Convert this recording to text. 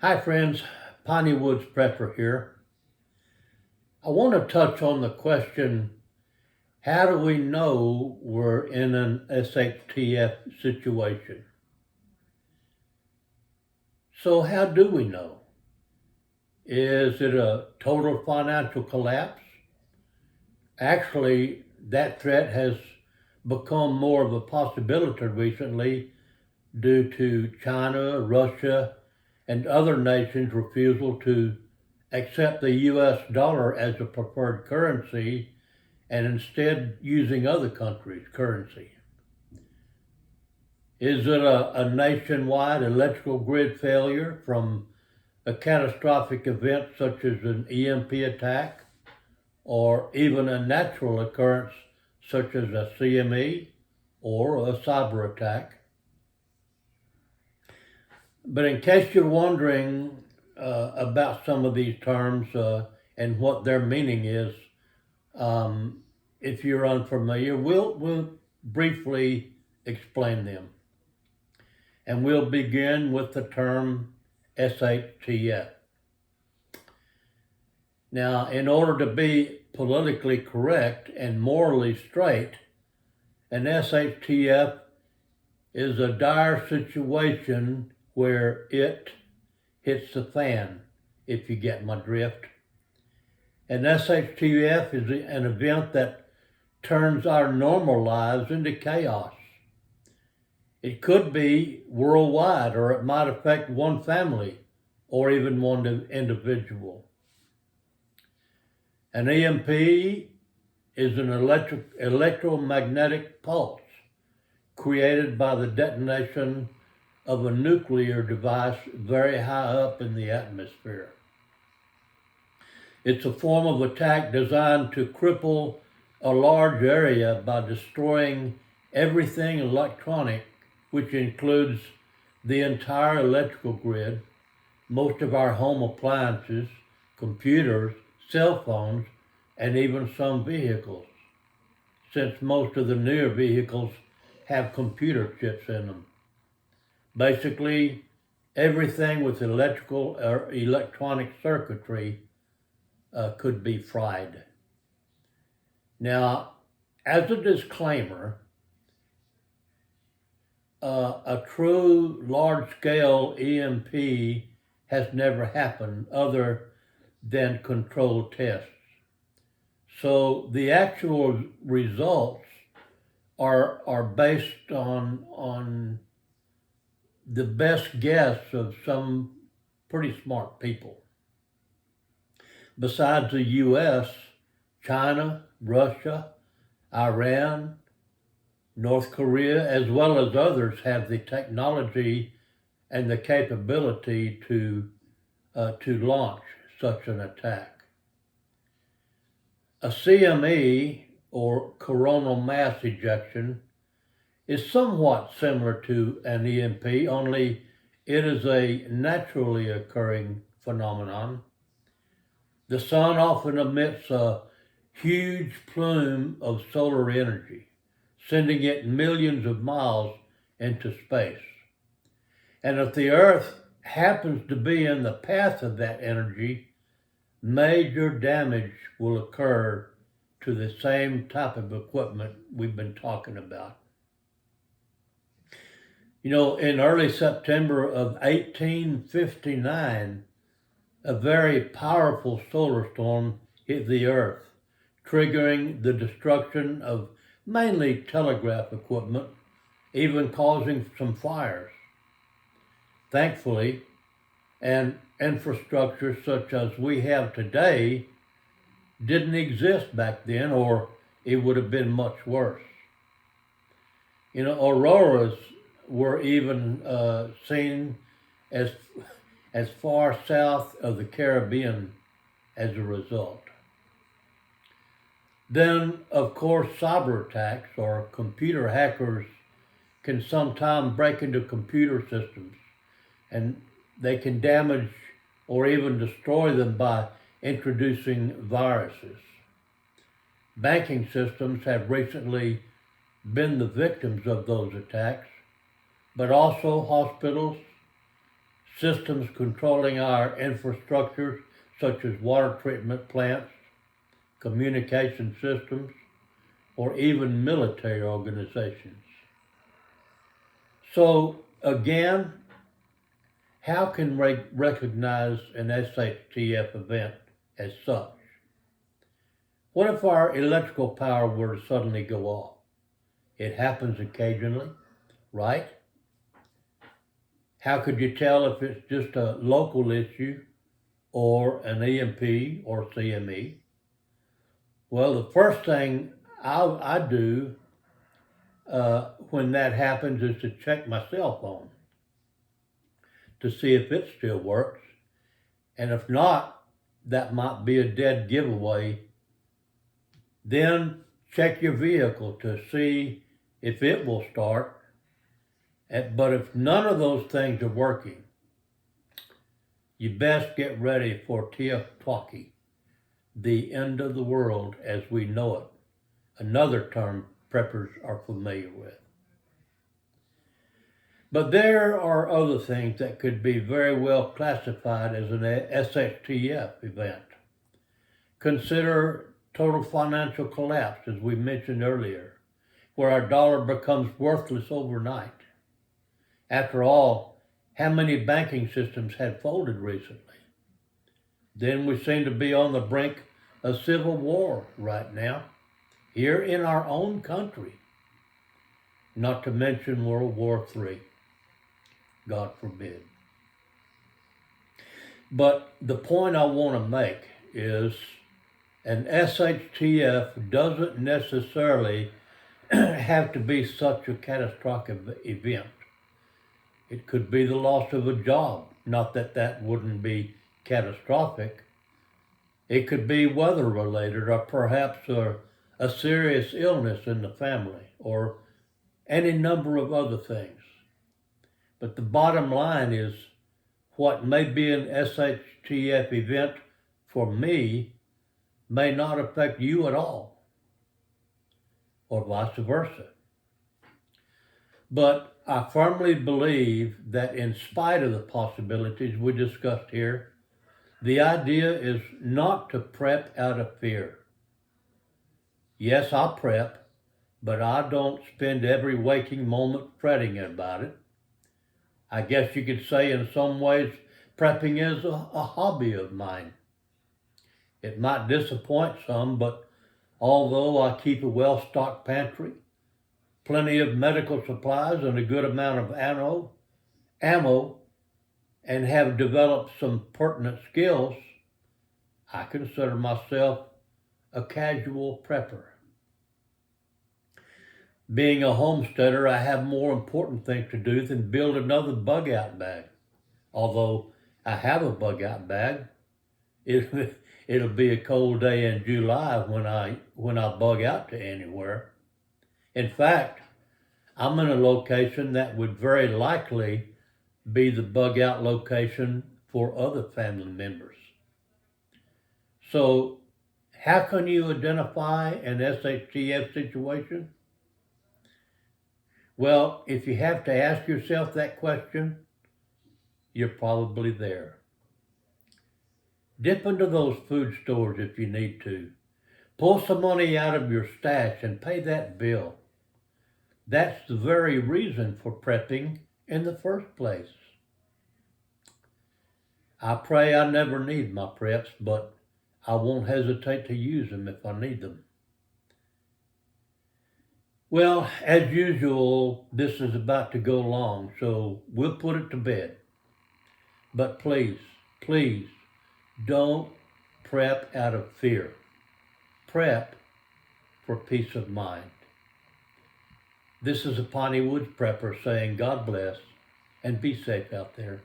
Hi friends, Piney Woods Prepper here. I want to touch on the question, how do we know we're in an SHTF situation? So how do we know? Is it a total financial collapse? Actually, that threat has become more of a possibility recently due to China, Russia, and other nations' refusal to accept the US dollar as a preferred currency and instead using other countries' currency. Is it a nationwide electrical grid failure from a catastrophic event such as an EMP attack or even a natural occurrence such as a CME or a cyber attack? But in case you're wondering about some of these terms and what their meaning is, if you're unfamiliar, we'll briefly explain them. And we'll begin with the term SHTF. Now, in order to be politically correct and morally straight, an SHTF is a dire situation where it hits the fan, if you get my drift. An SHTF is an event that turns our normal lives into chaos. It could be worldwide, or it might affect one family or even one individual. An EMP is an electromagnetic pulse created by the detonation of a nuclear device very high up in the atmosphere. It's a form of attack designed to cripple a large area by destroying everything electronic, which includes the entire electrical grid, most of our home appliances, computers, cell phones, and even some vehicles, since most of the newer vehicles have computer chips in them. Basically, everything with electrical or electronic circuitry could be fried. Now, as a disclaimer, a true large-scale EMP has never happened other than controlled tests. So the actual results are based on the best guess of some pretty smart people. Besides the US, China, Russia, Iran, North Korea, as well as others, have the technology and the capability to launch such an attack. A CME, or coronal mass ejection, is somewhat similar to an EMP, only it is a naturally occurring phenomenon. The sun often emits a huge plume of solar energy, sending it millions of miles into space. And if the Earth happens to be in the path of that energy, major damage will occur to the same type of equipment we've been talking about. You know, in early September of 1859, a very powerful solar storm hit the Earth, triggering the destruction of mainly telegraph equipment, even causing some fires. Thankfully, an infrastructure such as we have today didn't exist back then, or it would have been much worse. You know, auroras were even seen as far south of the Caribbean as a result. Then, of course, cyber attacks or computer hackers can sometimes break into computer systems, and they can damage or even destroy them by introducing viruses. Banking systems have recently been the victims of those attacks, but also hospitals, systems controlling our infrastructures, such as water treatment plants, communication systems, or even military organizations. So, again, how can we recognize an SHTF event as such? What if our electrical power were to suddenly go off? It happens occasionally, right? How could you tell if it's just a local issue or an EMP or CME? Well, the first thing I do when that happens is to check my cell phone to see if it still works. And if not, that might be a dead giveaway. Then check your vehicle to see if it will start. But if none of those things are working, you best get ready for TF the end of the world as we know it. Another term preppers are familiar with. But there are other things that could be very well classified as an SHTF event. Consider total financial collapse, as we mentioned earlier, where our dollar becomes worthless overnight. After all, how many banking systems had folded recently? Then we seem to be on the brink of civil war right now, here in our own country, not to mention World War III. God forbid. But the point I want to make is an SHTF doesn't necessarily have to be such a catastrophic event. It could be the loss of a job, not that that wouldn't be catastrophic. It could be weather related or perhaps a serious illness in the family or any number of other things. But the bottom line is what may be an SHTF event for me may not affect you at all, or vice versa. But I firmly believe that in spite of the possibilities we discussed here, the idea is not to prep out of fear. Yes, I prep, but I don't spend every waking moment fretting about it. I guess you could say in some ways prepping is a hobby of mine. It might disappoint some, but although I keep a well-stocked pantry, plenty of medical supplies and a good amount of ammo, and have developed some pertinent skills, I consider myself a casual prepper. Being a homesteader, I have more important things to do than build another bug-out bag. Although I have a bug-out bag, it'll be a cold day in July when I bug out to anywhere. In fact, I'm in a location that would very likely be the bug-out location for other family members. So, how can you identify an SHTF situation? Well, if you have to ask yourself that question, you're probably there. Dip into those food stores if you need to. Pull some money out of your stash and pay that bill. That's the very reason for prepping in the first place. I pray I never need my preps, but I won't hesitate to use them if I need them. Well, as usual, this is about to go long, so we'll put it to bed. But please, don't prep out of fear. Prep for peace of mind. This is a Piney Woods prepper saying God bless and be safe out there.